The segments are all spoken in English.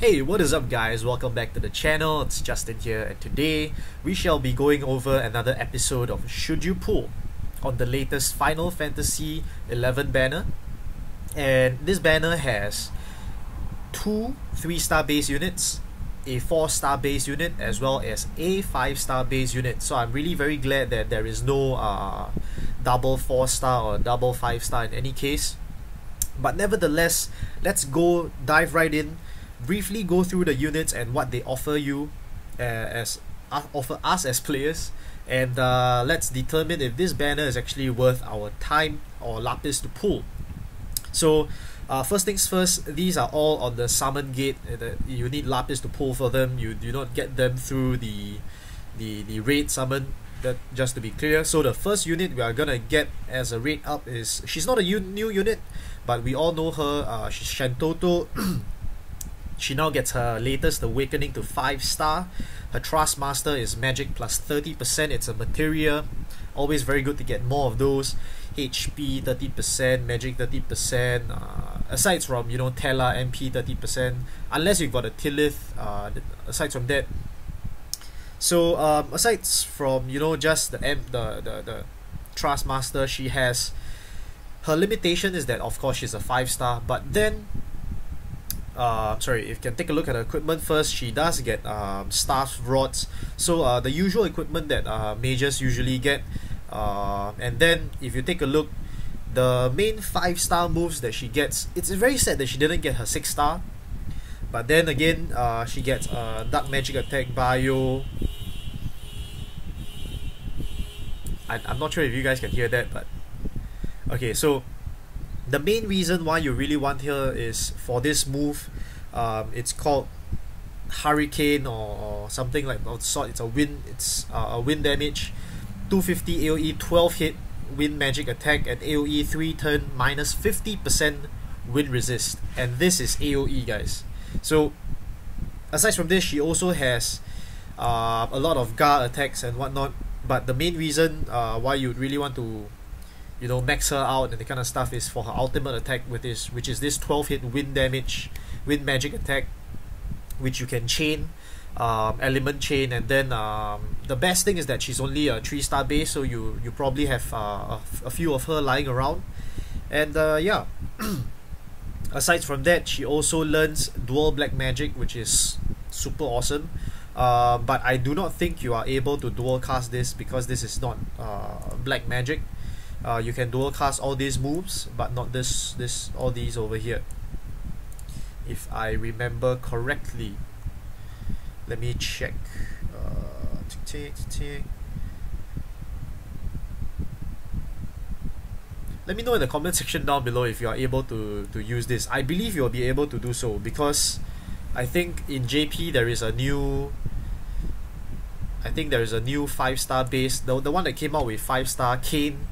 Hey, what is up guys? Welcome back to the channel. It's Justin here, and today we shall be going over another episode of Should You Pull on the latest Final Fantasy XI banner. And this banner has two 3-star base units, a 4-star base unit, as well as a 5-star base unit. So I'm really very glad that there is no double 4-star or double 5-star in any case. But nevertheless, let's go dive right in, briefly go through the units and what they offer you offer us as players, and let's determine if this banner is actually worth our time or lapis to pull. So first things first, these are all on the summon gate. You need lapis to pull for them. You do not get them through the raid summon, that just to be clear. So the first unit we are gonna get as a raid up is, she's not a new unit, but we all know her. She's Shantotto. She now gets her latest awakening to 5-star. Her Trust Master is magic plus 30%. It's a materia. Always very good to get more of those. HP 30%, magic 30%. Aside from, you know, Tela, MP 30%. Unless you've got a Tilith. Aside from that. So aside from, you know, just the Trust Master, she has, her limitation is that of course she's a 5-star. But then sorry, if you can take a look at her equipment first, she does get staff rods, so the usual equipment that mages usually get, and then if you take a look, the main 5-star moves that she gets, it's very sad that she didn't get her 6-star, but then again she gets dark magic attack, bio. I'm not sure if you guys can hear that, but okay, so the main reason why you really want her is for this move. It's called Hurricane or something like of sort. It's a wind. It's a wind damage, 250 AOE, 12 hit wind magic attack, and AOE 3 turn minus 50% wind resist. And this is AOE, guys. So aside from this, she also has a lot of Gar attacks and whatnot. But the main reason why you really want to, you know, max her out and the kind of stuff is for her ultimate attack with this, which is this 12 hit wind damage, wind magic attack, which you can chain, element chain, and then the best thing is that she's only a 3-star base, so you probably have a few of her lying around. And yeah, aside from that, she also learns dual black magic, which is super awesome. But I do not think you are able to dual cast this because this is not black magic. You can dual cast all these moves, but not all these over here, if I remember correctly. Let me check. Let me know in the comment section down below if you are able to use this. I believe you'll be able to do so because I think in JP there is a new, I think there is a new 5-star base, the one that came out with 5-star Kane.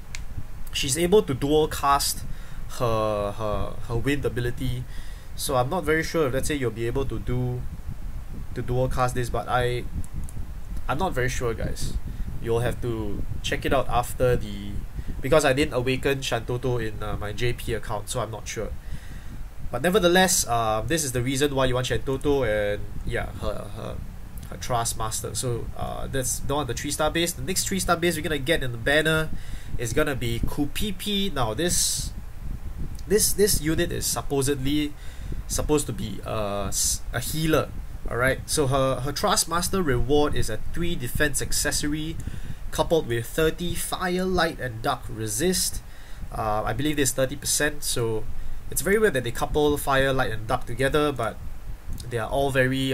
She's able to dual cast her wind ability, so I'm not very sure if, let's say, you'll be able to dual cast this, but I'm not very sure, guys. You'll have to check it out after because I didn't awaken Shantotto in my JP account, so I'm not sure. But nevertheless, this is the reason why you want Shantotto, and yeah, her Trust Master. So that's the one, the 3-star base. The next 3-star base we're gonna get in the banner is gonna be Coop. Now this unit is supposedly supposed to be a healer. Alright, so her Trust Master reward is a 3 defense accessory coupled with 30 fire, light, and dark resist. I believe there's 30%, so it's very weird that they couple fire, light, and dark together, but they are all very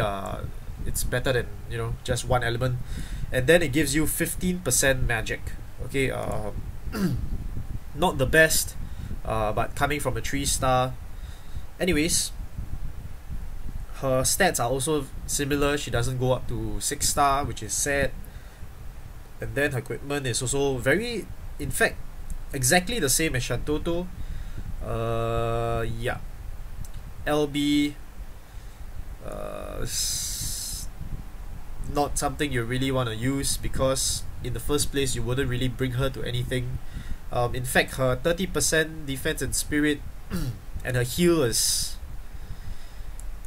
it's better than, you know, just one element. And then it gives you 15% magic. Okay, not the best, but coming from a 3-star. Anyways, her stats are also similar. She doesn't go up to 6-star, which is sad. And then her equipment is also very, in fact, exactly the same as Shantotto. Yeah, LB, not something you really want to use because in the first place you wouldn't really bring her to anything. In fact, her 30% defense and spirit and her heal is,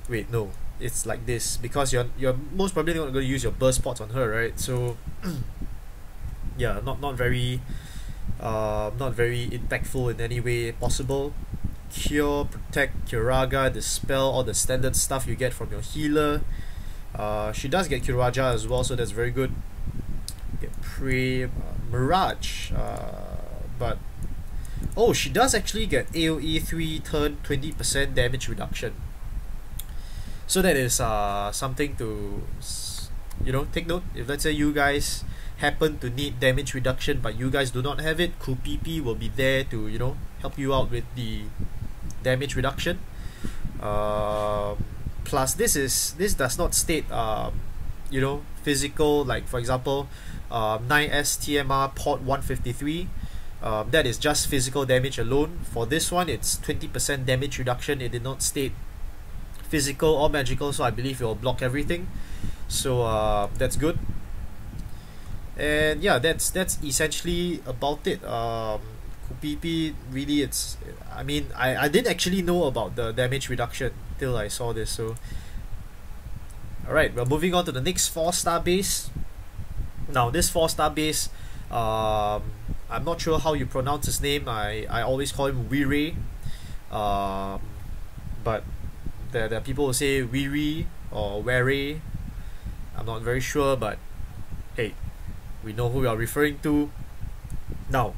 wait, no, it's like this, because you're most probably not going to use your burst pots on her, right? So yeah, not very impactful in any way possible. Cure, Protect, Curaga, Dispel, all the standard stuff you get from your healer. She does get Curaja as well, so that's very good. Get Prey, Mirage, but oh, she does actually get AoE 3 turn 20% damage reduction. So that is something to take note. If let's say you guys happen to need damage reduction but you guys do not have it, Coop will be there to help you out with the damage reduction. Plus this does not state physical, like for example 9S TMR port 153. That is just physical damage alone. For this one, it's 20% damage reduction. It did not state physical or magical, so I believe it will block everything. So that's good. And yeah, that's essentially about it. PP really, I didn't actually know about the damage reduction till I saw this. So alright, we're moving on to the next 4-star base. Now this 4-star base, I'm not sure how you pronounce his name. I always call him Werri, but there are people who say Werri or Werri. I'm not very sure, but hey, we know who we are referring to. Now,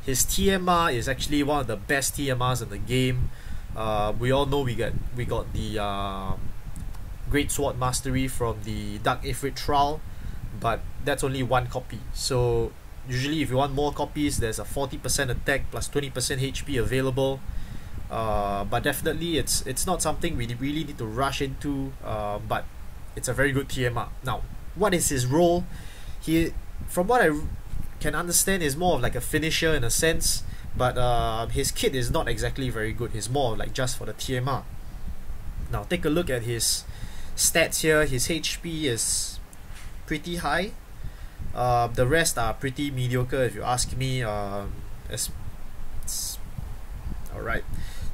his TMR is actually one of the best TMRs in the game. We all know we got the Great Sword Mastery from the Dark Ifrit trial, but that's only one copy. So usually if you want more copies, there's a 40% attack plus 20% HP available. But definitely it's not something we really need to rush into, but it's a very good TMR. Now, what is his role? He, from what I can understand, is more of like a finisher in a sense, but his kit is not exactly very good. He's more like just for the TMR. Now take a look at his stats here. His HP is pretty high. The rest are pretty mediocre if you ask me. Alright.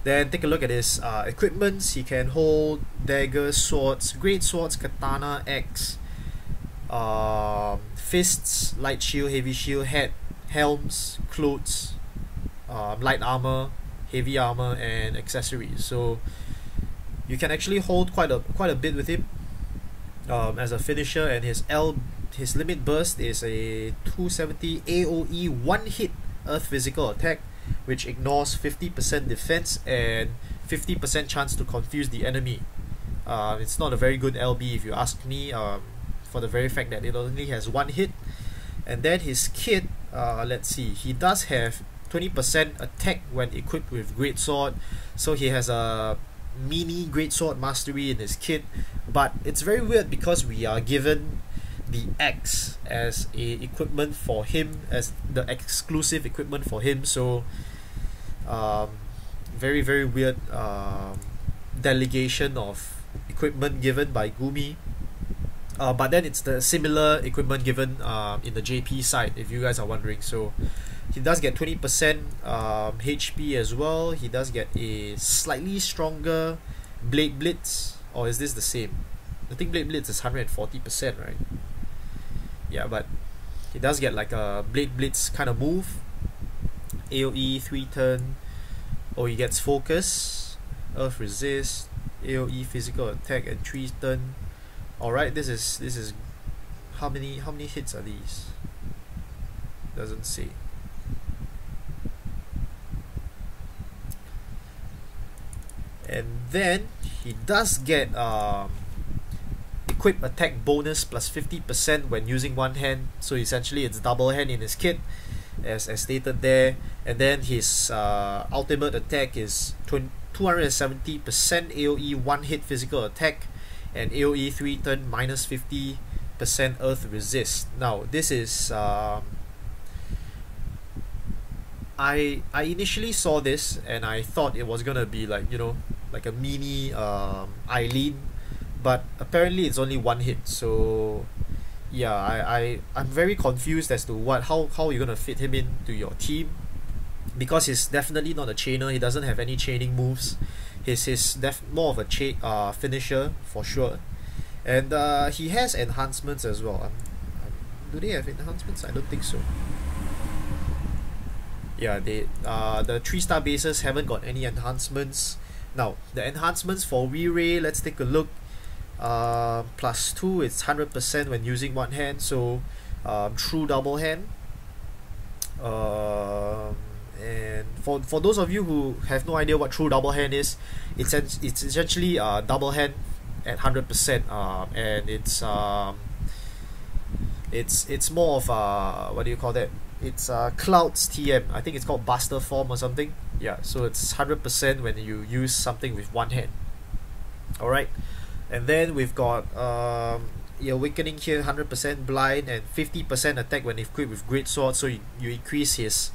Then take a look at his equipments. He can hold daggers, swords, great swords, katana, axe, fists, light shield, heavy shield, hat, helms, clothes, light armor, heavy armor, and accessories. So you can actually hold quite a bit with him as a finisher. And his limit burst is a 270 AoE one-hit earth physical attack, which ignores 50% defense and 50% chance to confuse the enemy. It's not a very good LB if you ask me, for the very fact that it only has one hit. And then his kit, let's see, he does have 20% attack when equipped with greatsword, so he has a mini greatsword mastery in his kit. But it's very weird because we are given the axe as a equipment for him, as the exclusive equipment for him. So very weird delegation of equipment given by Gumi. But then it's the similar equipment given in the JP side, if you guys are wondering. So he does get 20% HP as well. He does get a slightly stronger Blade Blitz, or is this the same? I think Blade Blitz is 140%, right? Yeah, but he does get like a Blade Blitz kind of move. AoE 3 turn. Oh, he gets focus, earth resist, AoE physical attack, and 3 turn. Alright, this is how many hits are these? Doesn't say. And then he does get equip attack bonus plus 50% when using one hand. So essentially it's double hand in his kit, as stated there. And then his ultimate attack is 270% AoE one hit physical attack, and AoE 3 turn minus 50% earth resist. Now this is I initially saw this and I thought it was gonna be like, like a mini Eileen, but apparently it's only one hit. So yeah, I'm very confused as to how you're gonna fit him into your team, because he's definitely not a chainer. He doesn't have any chaining moves. He's more of a finisher for sure, and he has enhancements as well. Do they have enhancements? I don't think so. Yeah, they the 3-star bases haven't got any enhancements. Now the enhancements for Werri, let's take a look. +2, it's 100% when using one hand, so true double hand. And for those of you who have no idea what true double hand is, it's essentially double hand at 100%, and it's more of what do you call that? It's Cloud's TM. I think it's called Buster Form or something. Yeah, so it's 100% when you use something with one hand. Alright, and then we've got Awakening here, 100% blind and 50% attack when equipped with Great Sword, so you increase his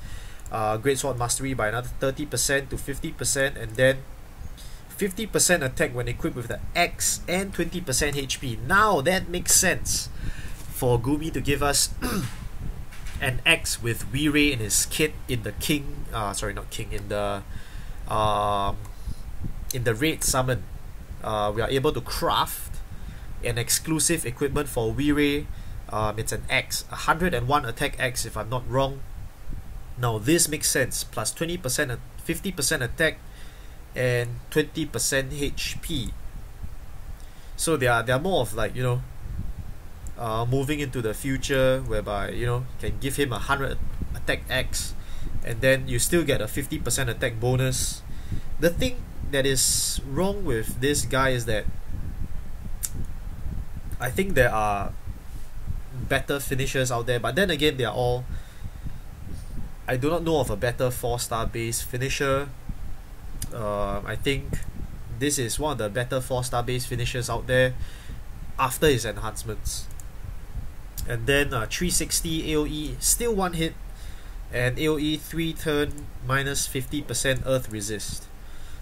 Great Sword Mastery by another 30% to 50%, and then 50% attack when equipped with the X and 20% HP. Now that makes sense for Gumi to give us an X with Werri in his kit in the in the raid summon. We are able to craft an exclusive equipment for Werri. It's an X, 101 attack X if I'm not wrong. Now this makes sense, plus 20% 50% attack and 20% HP. So they are more of like, you know, moving into the future, whereby, you know, can give him 100 attack X and then you still get a 50% attack bonus. The thing that is wrong with this guy is that I think there are better finishers out there, but then again they are all, I do not know of a better 4-star base finisher. I think this is one of the better 4-star base finishers out there after his enhancements. And then 360 AoE, still one hit, and AoE 3 turn minus 50% earth resist.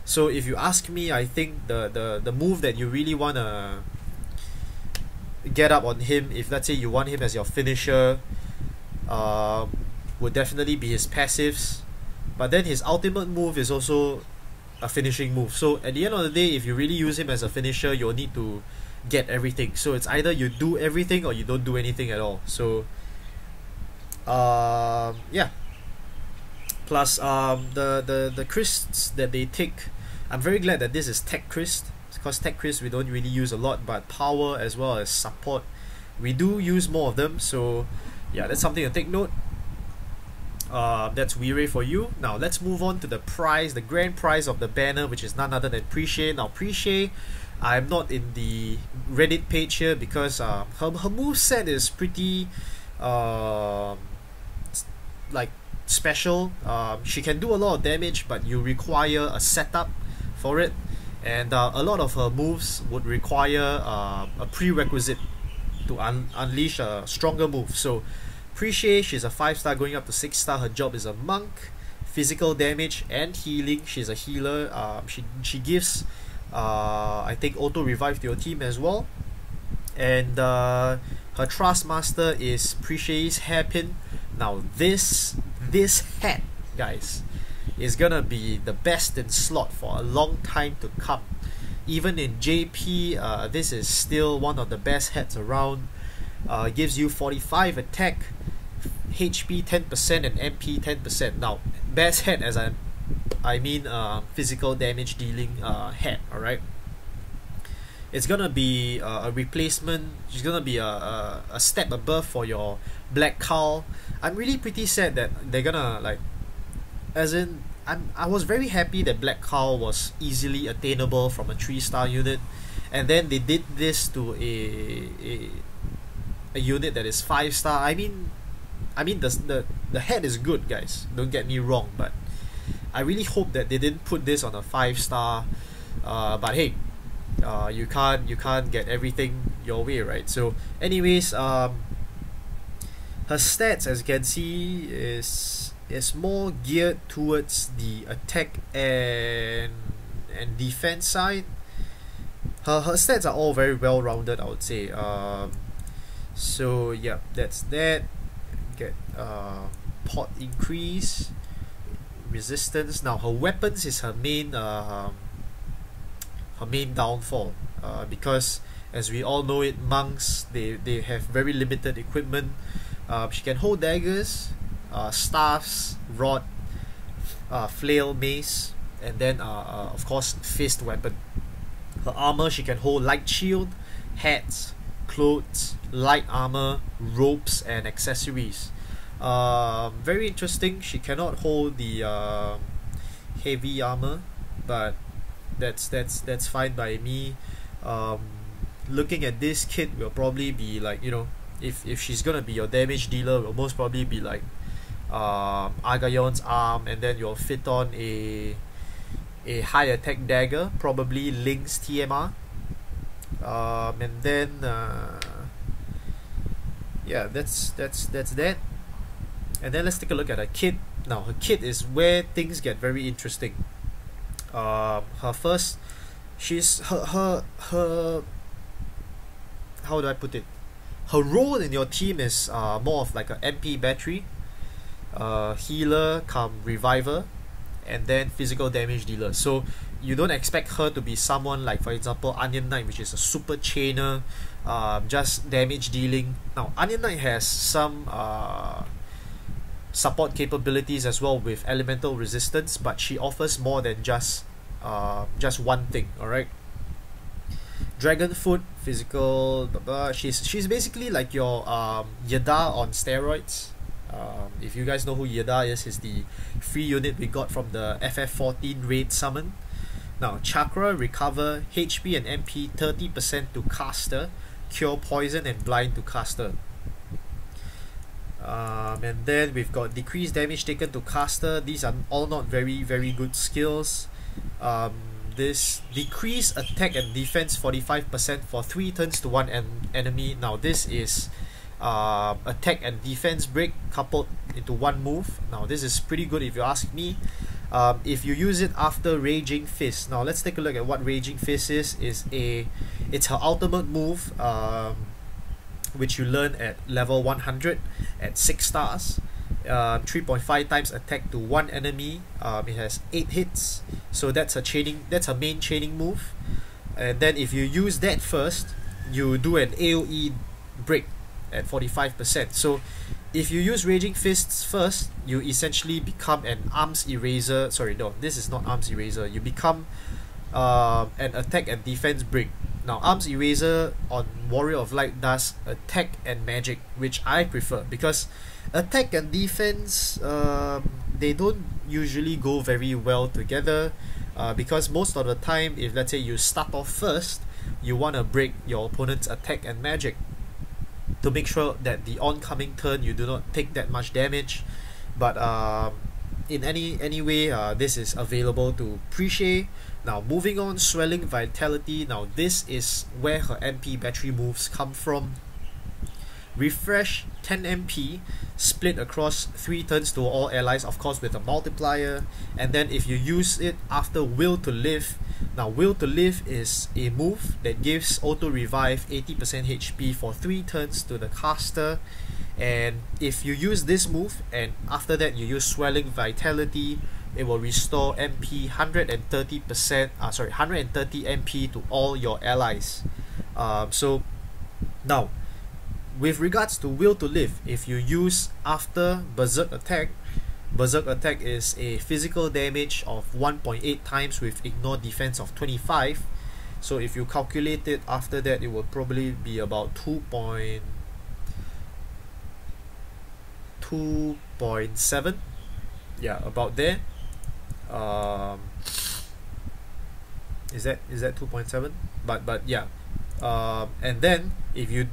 So if you ask me, I think the move that you really wanna get up on him, if let's say you want him as your finisher, would definitely be his passives. But then his ultimate move is also a finishing move. So at the end of the day, if you really use him as a finisher, you'll need to get everything. So it's either you do everything or you don't do anything at all. So yeah. Plus the crysts that they take, I'm very glad that this is tech cryst, because tech cryst we don't really use a lot, but power as well as support we do use more of them. So yeah, that's something to take note. That's Werri for you. Now let's move on to the prize, the grand prize of the banner, which is none other than Prishe. Now Prishe, I'm not in the Reddit page here because her moveset is pretty like special. She can do a lot of damage, but you require a setup for it, and a lot of her moves would require a prerequisite to unleash a stronger move. So Prishe, she's a 5-star going up to 6-star. Her job is a monk, physical damage and healing. She's a healer. She gives I think auto revive to your team as well. And her Trust Master is Prishe's hairpin. Now this hat, guys, is gonna be the best in slot for a long time to come. Even in JP, this is still one of the best hats around. Gives you 45 attack, HP 10% and MP 10%. Now best hat as I mean physical damage dealing hat. Alright, it's gonna be a replacement. She's gonna be a step above for your Black Cowl. I'm really pretty sad that they're gonna, like, as in I was very happy that Black Cowl was easily attainable from a 3-star unit, and then they did this to a unit that is 5-star. I mean the head is good, guys, don't get me wrong, but I really hope that they didn't put this on a 5-star. But hey, you can't get everything your way, right? So anyways, her stats, as you can see, is more geared towards the attack and defense side. Her stats are all very well rounded, I would say. So yeah, that's that. Get pot increase, resistance. Now her weapons is her main her main downfall, because as we all know it, monks, they have very limited equipment. She can hold daggers, staffs, rod, flail, mace, and then of course fist weapon. Her armor, she can hold light shield, hats, clothes, light armor, ropes, and accessories. Very interesting. She cannot hold the heavy armor, but that's fine by me. Looking at this kit will probably be like, you know, if she's gonna be your damage dealer, will most probably be like Argaion's arm, and then you'll fit on a high attack dagger, probably Link's TMR, and then yeah, that's that. And then let's take a look at her kit. Now her kit is where things get very interesting. Her first, she's her how do I put it? Her role in your team is more of like a MP battery, healer come reviver, and then physical damage dealer. So you don't expect her to be someone like, for example, Onion Knight, which is a super chainer, just damage dealing. Now Onion Knight has some support capabilities as well with elemental resistance, but she offers more than just one thing. Alright, Dragonfoot, physical, she's basically like your Yada on steroids. If you guys know who Yada is, he's the free unit we got from the FF14 raid summon. Now Chakra, recover HP and MP 30% to caster, cure poison and blind to caster. And then we've got decreased damage taken to caster. These are all not very good skills. This decrease attack and defense 45% for 3 turns to one enemy. Now this is attack and defense break coupled into one move. Now this is pretty good if you ask me. If you use it after Raging Fist. Now let's take a look at what Raging Fist is. It's her ultimate move, which you learn at level 100 at 6 stars. 3.5 times attack to one enemy. It has 8 hits, so that's a main chaining move. And then if you use that first, you do an AoE break at 45%. So if you use Raging Fists first, you essentially become an arms eraser. Sorry, no, this is not arms eraser. You become an attack and defense break. Now arms eraser on Warrior of Light does attack and magic, which I prefer, because attack and defense, they don't usually go very well together, because most of the time, if let's say you start off first, you want to break your opponent's attack and magic to make sure that the oncoming turn you do not take that much damage. But in any way, this is available to Prishe. Now moving on, Swelling Vitality. Now this is where her MP battery moves come from. Refresh 10 MP, split across 3 turns to all allies, of course with a multiplier. And then if you use it after Will to Live. Now Will to Live is a move that gives auto revive 80% HP for 3 turns to the caster. And if you use this move and after that you use Swelling Vitality, it will restore MP 130%, 130 MP to all your allies. So now, with regards to Will to Live, if you use after Berserk Attack is a physical damage of 1.8 times with ignore defense of 25. So if you calculate it after that, it will probably be about 2.7. Yeah, about there. Is that 2.7? But yeah. And then if you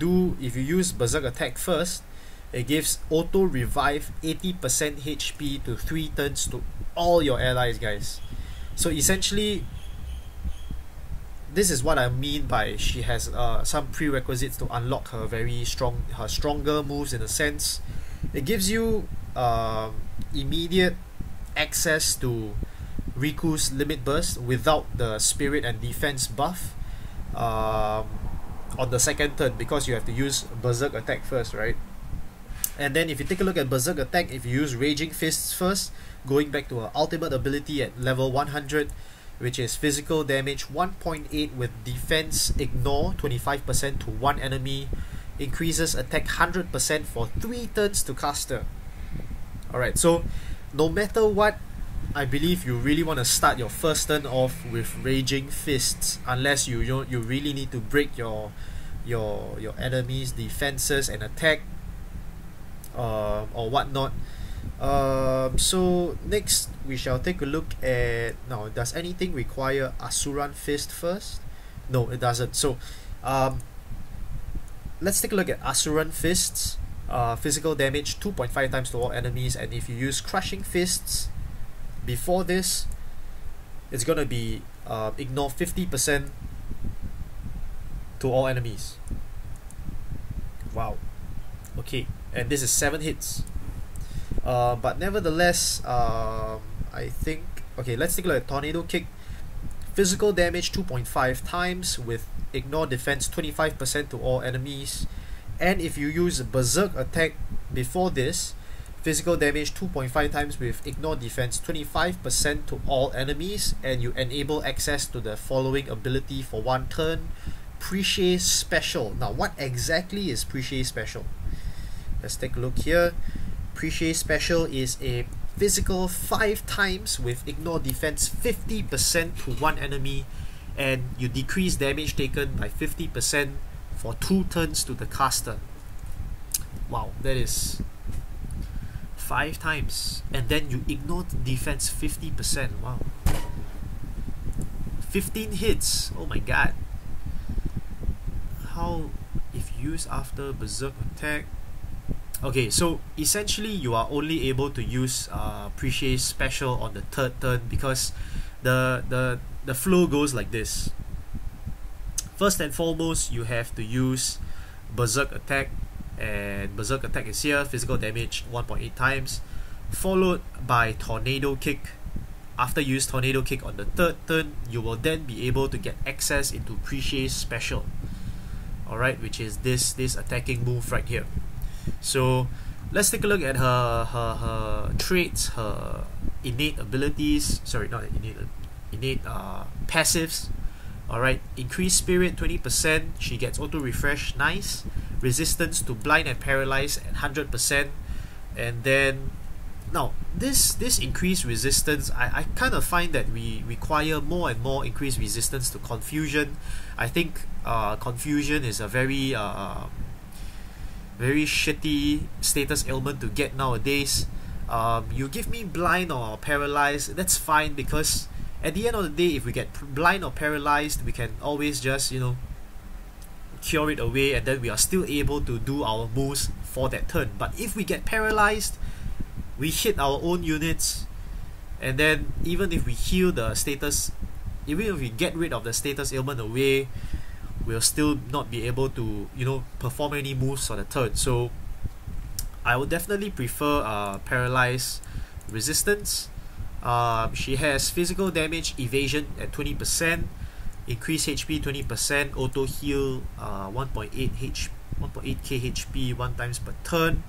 use Berserk Attack first, it gives auto revive 80% HP to 3 turns to all your allies, guys. So essentially, this is what I mean by she has some prerequisites to unlock her stronger moves. In a sense, it gives you immediate access to Riku's limit burst without the spirit and defense buff on the second turn, because you have to use Berserk Attack first, right? And then if you take a look at Berserk Attack, if you use Raging Fists first, going back to her ultimate ability at level 100, which is physical damage 1.8 with defense ignore 25% to one enemy, increases attack 100% for 3 turns to caster. Alright, so no matter what, I believe you really want to start your first turn off with Raging Fists, unless you really need to break your enemy's defenses and attack or whatnot. So next we shall take a look at, now does anything require Asuran Fist first? No, it doesn't. So let's take a look at Asuran Fists. Physical damage 2.5 times to all enemies, and if you use Crushing Fists before this, it's gonna be ignore 50% to all enemies. Wow. Okay, and this is 7 hits. But nevertheless, I think, okay, let's take a look at Tornado Kick. Physical damage 2.5 times with ignore defense 25% to all enemies, and if you use Berserk attack before this, physical damage 2.5 times with ignore defense 25% to all enemies, and you enable access to the following ability for 1 turn: Prishe Special. Now what exactly is Prishe Special? Let's take a look here. Prishe Special is a physical 5 times with ignore defense 50% to one enemy, and you decrease damage taken by 50% for 2 turns to the caster. Wow, that is 5 times, and then you ignore defense 50%. Wow, 15 hits. Oh my god. How if used after Berserk attack? Okay, so essentially you are only able to use Prishe Special on the 3rd turn, because the flow goes like this. First and foremost, you have to use Berserk attack, and Berserk attack is here, physical damage 1.8 times, followed by Tornado Kick. After you use Tornado Kick on the 3rd turn, you will then be able to get access into Prishe Special, alright, which is this attacking move right here. So let's take a look at her traits, her innate abilities, sorry, not innate passives. Alright, increased spirit 20%, she gets auto refresh, nice. Resistance to blind and paralyzed at 100%. And then now this increased resistance, I kind of find that we require more and more increased resistance to confusion. I think confusion is a very shitty status ailment to get nowadays. You give me blind or paralyzed, that's fine, because at the end of the day, if we get blind or paralyzed, we can always just, you know, cure it away, and then we are still able to do our moves for that turn. But if we get paralyzed, we hit our own units, and then even if we heal the status, even if we get rid of the status ailment away, we'll still not be able to, you know, perform any moves on the turn. So I would definitely prefer paralyzed resistance. She has physical damage evasion at 20%, increased HP 20%, auto heal 1.8k HP 1 times per turn,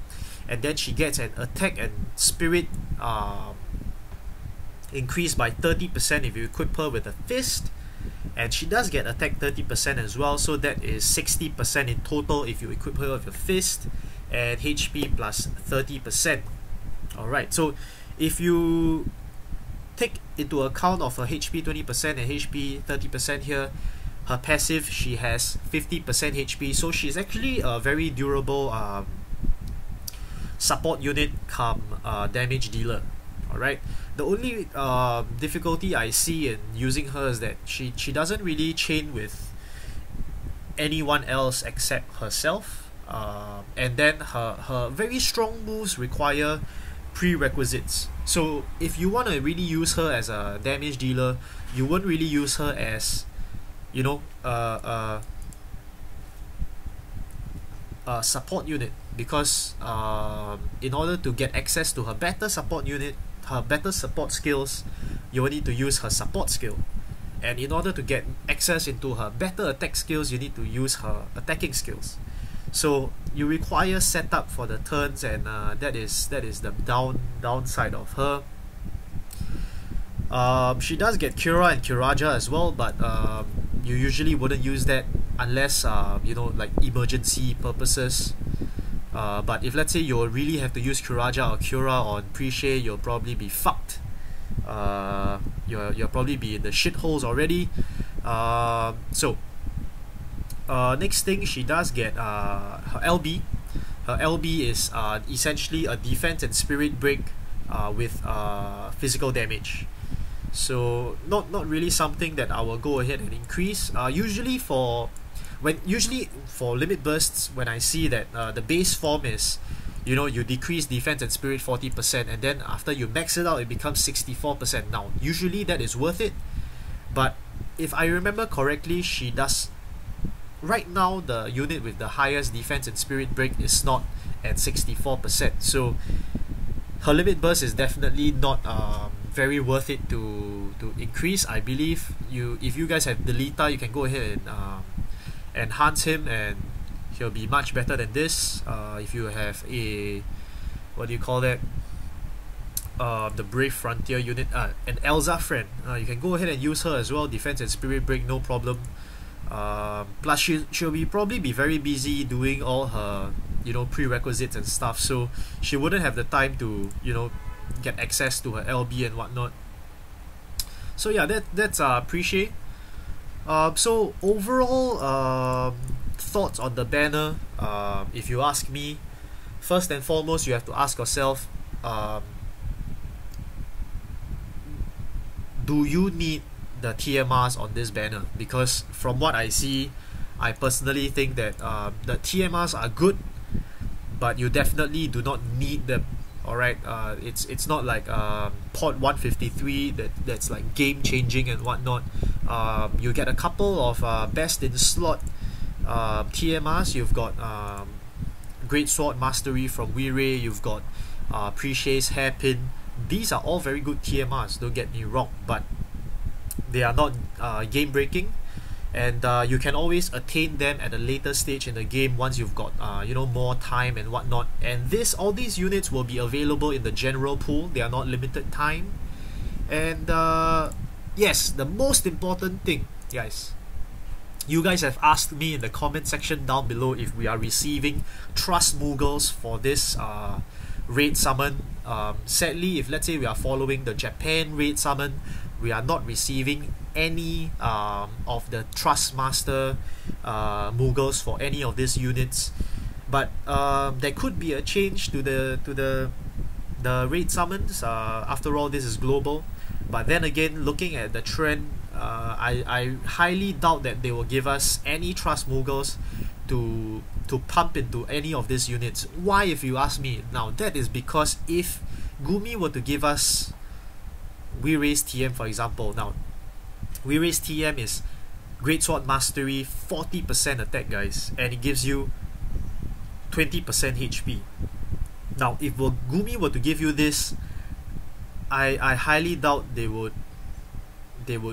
and then she gets an attack and spirit increased by 30% if you equip her with a fist, and she does get attack 30% as well, so that is 60% in total if you equip her with a fist, and HP plus 30%. Alright, so if you take into account of her HP 20% and HP 30% here, her passive, she has 50% HP, so she's actually a very durable support unit come damage dealer. Alright, the only difficulty I see in using her is that she doesn't really chain with anyone else except herself, and then her very strong moves require prerequisites. So if you want to really use her as a damage dealer, you won't really use her as, you know, a support unit, because in order to get access to her better support unit, her better support skills, you will need to use her support skill, and in order to get access into her better attack skills, you need to use her attacking skills. So you require setup for the turns, and that is the downside of her. She does get Cura and Curaja as well, but you usually wouldn't use that unless you know, like emergency purposes. But if let's say you really have to use Curaja or Cura on Prishe, you'll probably be fucked. You'll probably be in the shitholes already. Next thing, she does get her LB. Her LB is essentially a defense and spirit break with physical damage. So not really something that I will go ahead and increase. Usually for limit bursts, when I see that the base form is, you know, you decrease defense and spirit 40%, and then after you max it out, it becomes 64%. Now, usually that is worth it, but if I remember correctly, she does. Right now, the unit with the highest defense and spirit break is not at 64%. So her limit burst is definitely not very worth it to increase. I believe if you guys have Delita, you can go ahead and enhance him, and he'll be much better than this. If you have a, what do you call that, the Brave Frontier unit, an Elza friend, you can go ahead and use her as well. Defense and spirit break, no problem. Plus she'll probably be very busy doing all her, you know, prerequisites and stuff, so she wouldn't have the time to, you know, get access to her LB and whatnot. So yeah, that's Prishe. So overall, thoughts on the banner, if you ask me, first and foremost, you have to ask yourself, do you need the TMRs on this banner? Because from what I see, I personally think that the TMRs are good, but you definitely do not need them. Alright, it's not like port 153 that's like game changing and whatnot. You get a couple of best in slot TMRs. You've got Great Sword Mastery from Werri, you've got Prishe's Hairpin. These are all very good TMRs, don't get me wrong, but they are not game breaking, and you can always attain them at a later stage in the game once you've got you know, more time and whatnot. And all these units will be available in the general pool. They are not limited time. And yes, the most important thing, guys, you guys have asked me in the comment section down below if we are receiving Trust Mughals for this raid summon. Sadly, if let's say we are following the Japan raid summon, we are not receiving any of the Trust Master Mughals for any of these units. But there could be a change to the raid summons. After all, this is global. But then again, looking at the trend, I highly doubt that they will give us any Trust Mughals to pump into any of these units. Why, if you ask me? Now, that is because if Gumi were to give us Werri's TM, for example, now Werri's TM is Great Sword Mastery, 40% attack, guys, and it gives you 20% HP. Now, if Gumi were to give you this, I highly doubt they would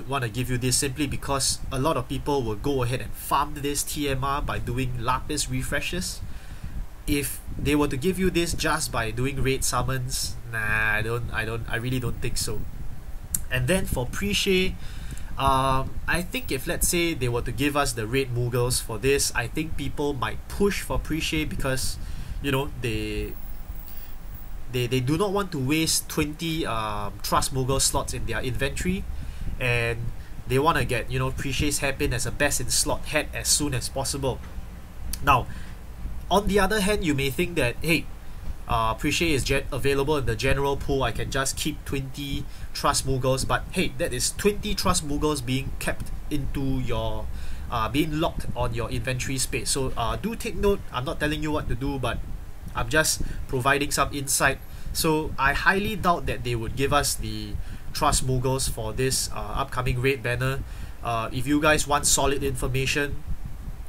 want to give you this, simply because a lot of people will go ahead and farm this TMR by doing lapis refreshes. If they were to give you this just by doing raid summons, nah, I really don't think so. And then for Prishe, I think if let's say they were to give us the raid Mughals for this, I think people might push for Prishe because, you know, they do not want to waste 20 Trust Mughal slots in their inventory, and they want to get, you know, Prishe's Hairpin as a best in slot head as soon as possible. Now, on the other hand, you may think that, hey, Prishe is available in the general pool, I can just keep 20 Trust Mughals, but hey, that is 20 Trust Mughals being kept into your being locked on your inventory space. So do take note, I'm not telling you what to do, but I'm just providing some insight. So I highly doubt that they would give us the Trust Mughals for this upcoming raid banner. If you guys want solid information,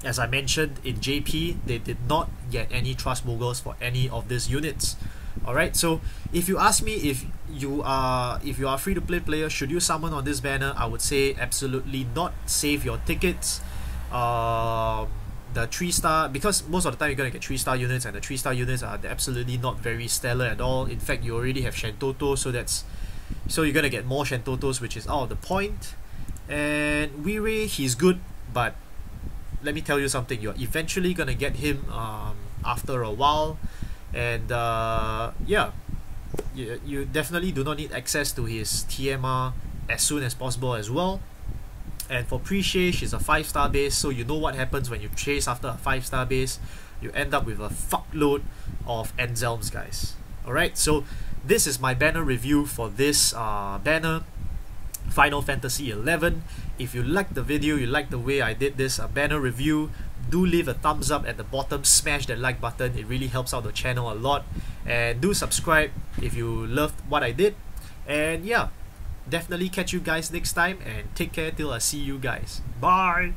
as I mentioned in JP, they did not get any Trust Mughals for any of these units. Alright, so if you ask me if you are a free-to-play player, should you summon on this banner, I would say absolutely not. Save your tickets. The 3-star, because most of the time you're going to get 3-star units, and the 3-star units are absolutely not very stellar at all. In fact, you already have Shantotto, so that's, So you're gonna get more Shantottos, which is out of the point. And Werri, he's good, but let me tell you something, you're eventually gonna get him after a while. And yeah, you definitely do not need access to his TMR as soon as possible as well. And for Prishe, she's a 5-star base, so you know what happens when you chase after a 5-star base. You end up with a fuckload of Enzelms, guys. Alright, so this is my banner review for this banner, Final Fantasy XI. If you liked the video, you like the way I did this banner review, do leave a thumbs up at the bottom, smash that like button, it really helps out the channel a lot. And do subscribe if you loved what I did. And yeah, definitely catch you guys next time, and take care till I see you guys. Bye!